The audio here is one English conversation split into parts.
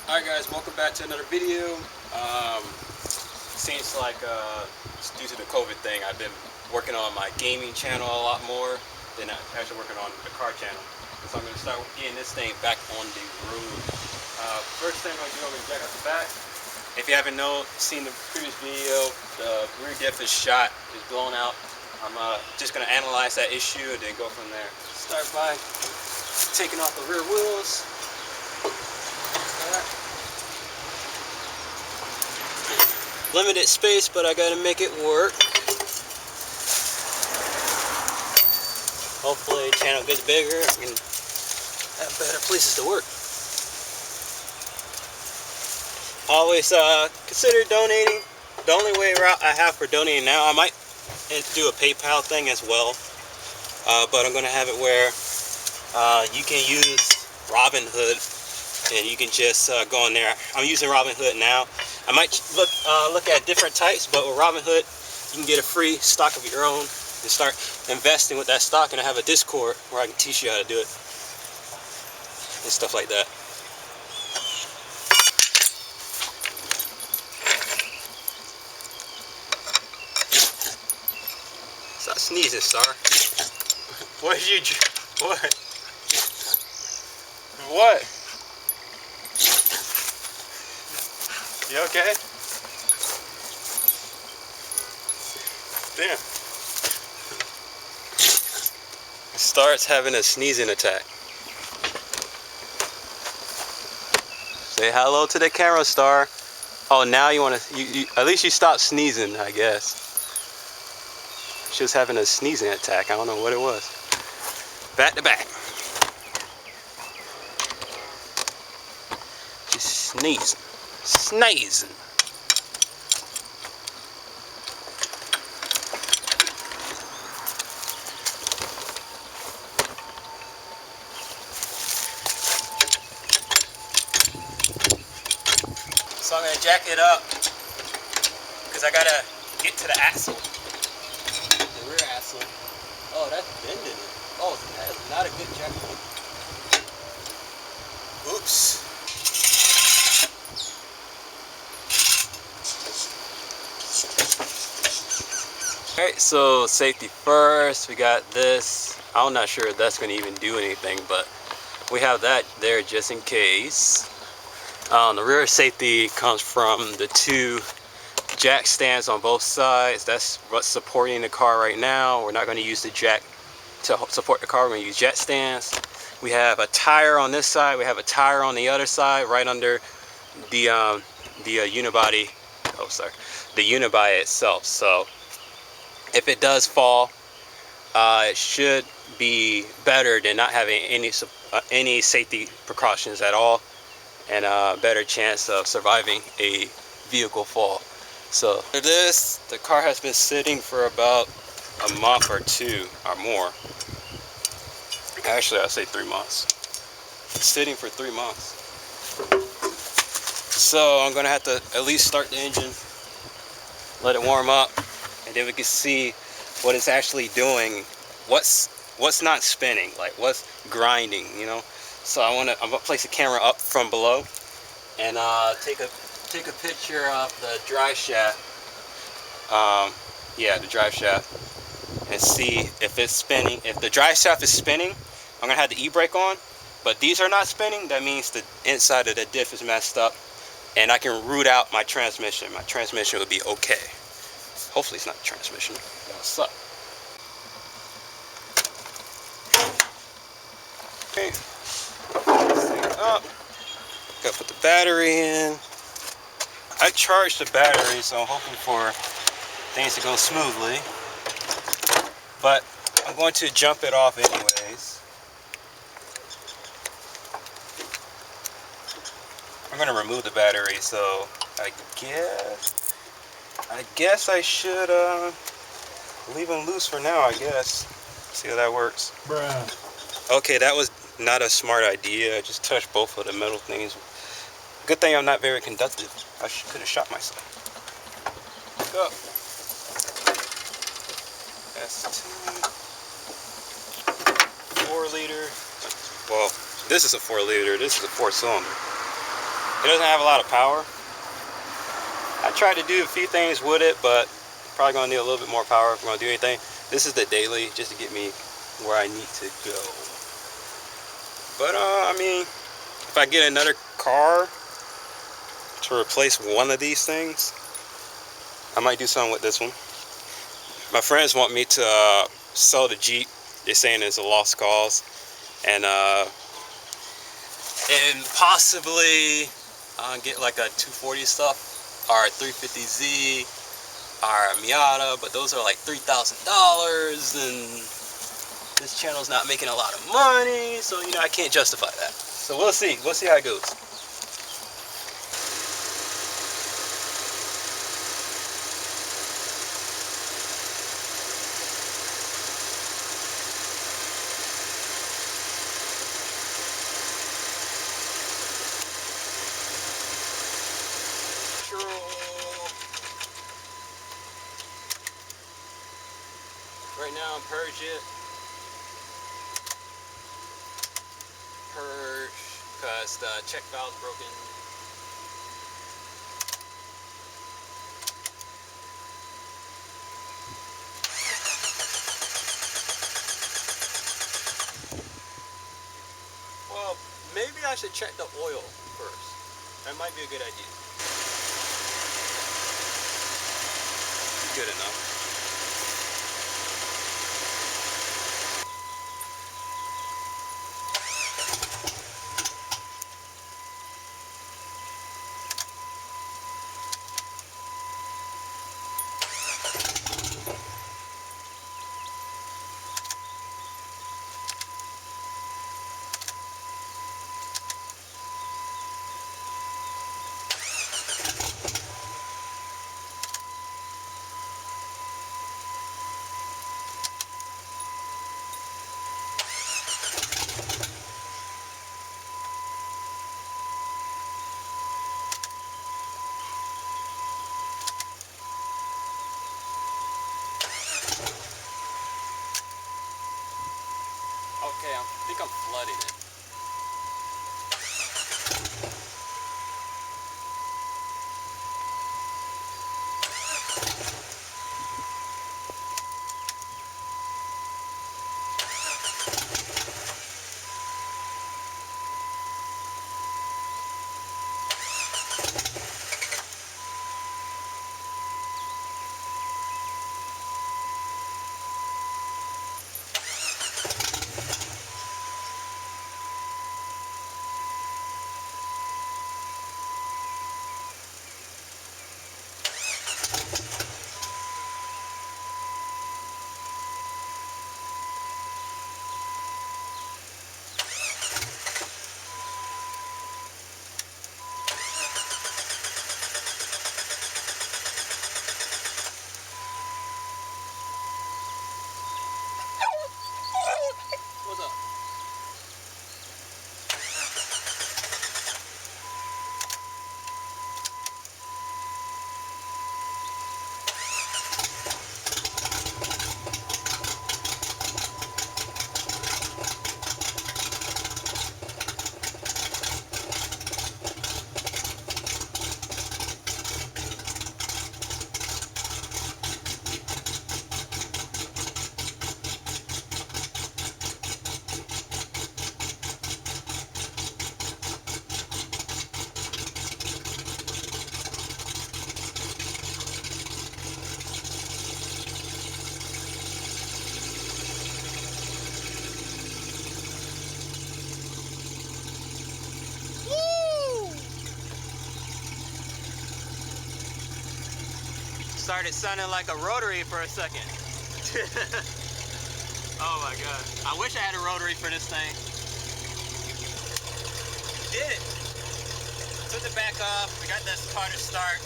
Alright guys, welcome back to another video. Seems like due to the COVID thing, I've been working on my gaming channel a lot more than actually working on the car channel. So I'm going to start getting this thing back on the road. First thing I'm going to do, I'm going to jack up the back. If you haven't seen the previous video, the rear diff is shot, is blown out. I'm just going to analyze that issue and then go from there. Start by taking off the rear wheels. Limited space, but I gotta make it work. Hopefully the channel gets bigger and have better places to work. Always consider donating. The only route I have for donating now, I might do a PayPal thing as well, but I'm gonna have it where you can use Robinhood and you can just go in there. I'm using Robinhood now. I might look at different types, but with Robinhood, you can get a free stock of your own and start investing with that stock. And I have a Discord where I can teach you how to do it and stuff like that. Stop sneezing, Star. What did you? What? What? You okay? Damn. Starts having a sneezing attack. Say hello to the camera, Star. Oh, now you want to, at least you stopped sneezing, I guess. She was having a sneezing attack. I don't know what it was. Back to back. Just sneezing. Sneezing. So I'm gonna jack it up because I gotta get to the axle, the rear axle. Oh, that's bending it. Oh, that's not a good jack. Oops. Alright, so safety first. We got this. I'm not sure if that's going to even do anything, but we have that there just in case. The rear safety comes from the two jack stands on both sides. That's what's supporting the car right now. We're not going to use the jack to support the car. We're going to use jack stands. We have a tire on this side. We have a tire on the other side, right under the unibody. Oh, sorry, the unibody itself. So if it does fall, it should be better than not having any safety precautions at all, and a better chance of surviving a vehicle fall. So for this, the car has been sitting for about a month or two or more. Actually, I'd say 3 months. It's sitting for 3 months. So I'm gonna have to at least start the engine, let it warm up, and then we can see what it's actually doing, what's not spinning, like what's grinding, you know. So I'm gonna place the camera up from below and take a picture of the drive shaft. Yeah, the drive shaft, and see if it's spinning. If the drive shaft is spinning, I'm gonna have the e-brake on, but these are not spinning. That means the inside of the diff is messed up, and I can root out my transmission. My transmission would be okay. Hopefully it's not the transmission. That'll suck. Okay. This thing up. Gotta put the battery in. I charged the battery, so I'm hoping for things to go smoothly. But I'm going to jump it off anyways. I'm going to remove the battery, so I guess I should leave them loose for now, I guess. See how that works. Bruh. Okay, that was not a smart idea. I just touched both of the metal things. Good thing I'm not very conductive. I could have shot myself. Look up. S2. 4 liter. Well, this is a 4 liter. This is a 4 cylinder. It doesn't have a lot of power. I tried to do a few things with it, but probably gonna need a little bit more power if we're gonna do anything. This is the daily, just to get me where I need to go. But I mean, if I get another car to replace one of these things, I might do something with this one. My friends want me to sell the Jeep. They're saying it's a lost cause, and possibly get like a 240 stuff or a 350Z or a Miata, but those are like $3,000, and this channel's not making a lot of money, so you know I can't justify that. So we'll see how it goes. Right now I'm purge it. Purge, because the check valve's broken. Well, maybe I should check the oil first. That might be a good idea. Good enough. Okay, I think I'm flooding it. What's up? Started sounding like a rotary for a second. Oh my god. I wish I had a rotary for this thing. Did it. Took it back off. We got this car to start.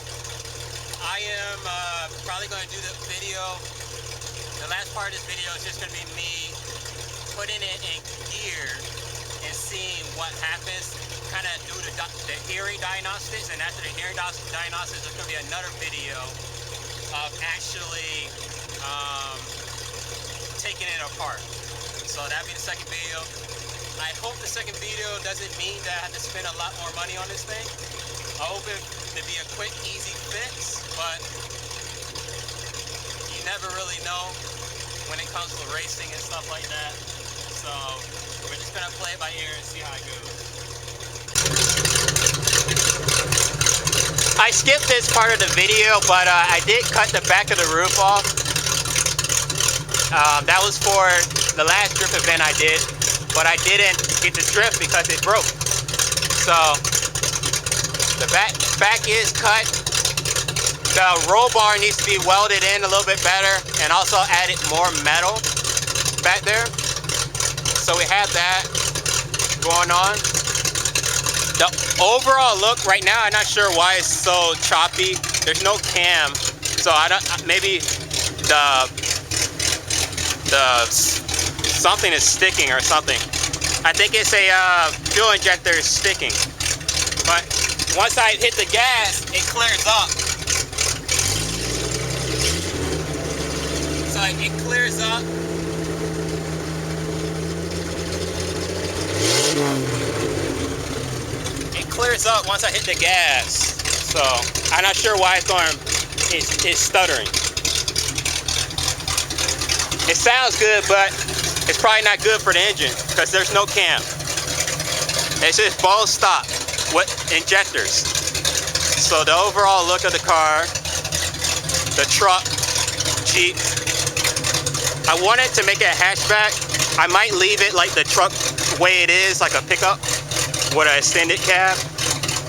I am probably going to do the video. The last part of this video is just going to be me putting it in gear and seeing what happens. Kind of do the hearing diagnostics, and after the hearing diagnostics, there's going to be another video of actually taking it apart. So that'll be the second video. I hope the second video doesn't mean that I have to spend a lot more money on this thing. I hope it to be a quick, easy fix, but you never really know when it comes to racing and stuff like that. So we're just gonna play it by ear and see how it goes. I skipped this part of the video, but I did cut the back of the roof off. That was for the last drift event I did, but I didn't get the drift because it broke. So the back is cut. The roll bar needs to be welded in a little bit better, and also added more metal back there. So we have that going on. The overall look right now, I'm not sure why it's so choppy. There's no cam, so I don't. Maybe the something is sticking or something. I think it's a fuel injector is sticking. But once I hit the gas, it clears up. So it clears up. It clears up once I hit the gas. So I'm not sure why it's stuttering. It sounds good, but it's probably not good for the engine because there's no cam. It's just ball stop with injectors. So the overall look of the car, the truck, Jeep, I wanted to make it a hatchback. I might leave it like the truck way it is, like a pickup with an extended cab.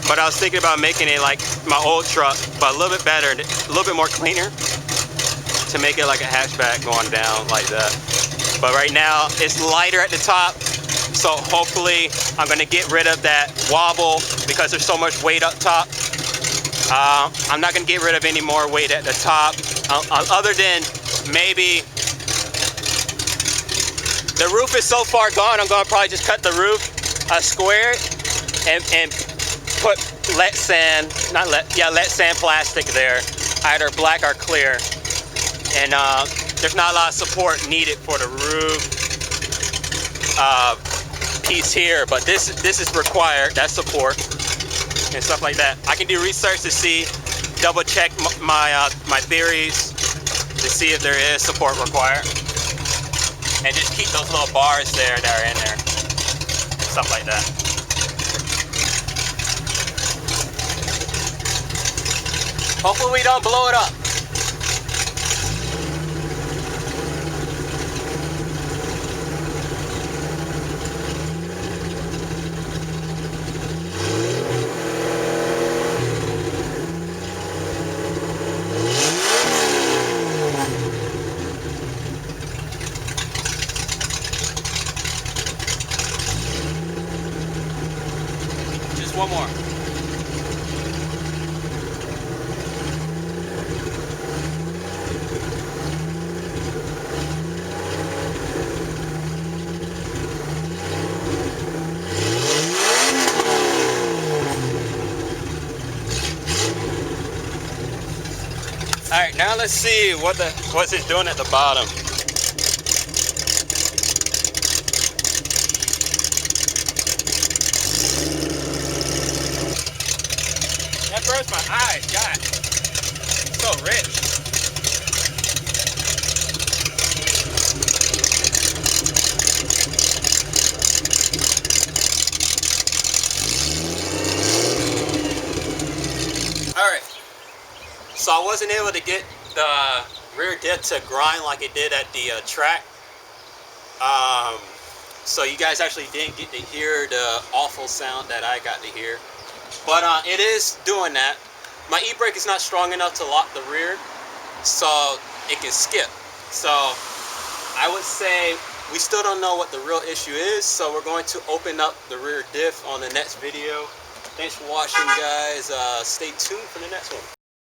But I was thinking about making it like my old truck, but a little bit better, a little bit more cleaner, to make it like a hatchback going down like that. But right now it's lighter at the top, so hopefully I'm gonna get rid of that wobble because there's so much weight up top. I'm not gonna get rid of any more weight at the top, other than maybe the roof is so far gone. I'm gonna probably just cut the roof square and put let sand plastic there, either black or clear. And there's not a lot of support needed for the roof piece here, but this is required, that support and stuff like that. I can do research to see, double check my theories to see if there is support required, and just keep those little bars there that are in there, stuff like that. Hopefully we don't blow it up. Just one more. All right, now let's see what's it doing at the bottom. That burns my eyes, God. It's so rich. All right. So I wasn't able to get the rear diff to grind like it did at the track. So you guys actually didn't get to hear the awful sound that I got to hear. But it is doing that. My e-brake is not strong enough to lock the rear, so it can skip. So I would say we still don't know what the real issue is, so we're going to open up the rear diff on the next video. Thanks for watching, guys. Stay tuned for the next one.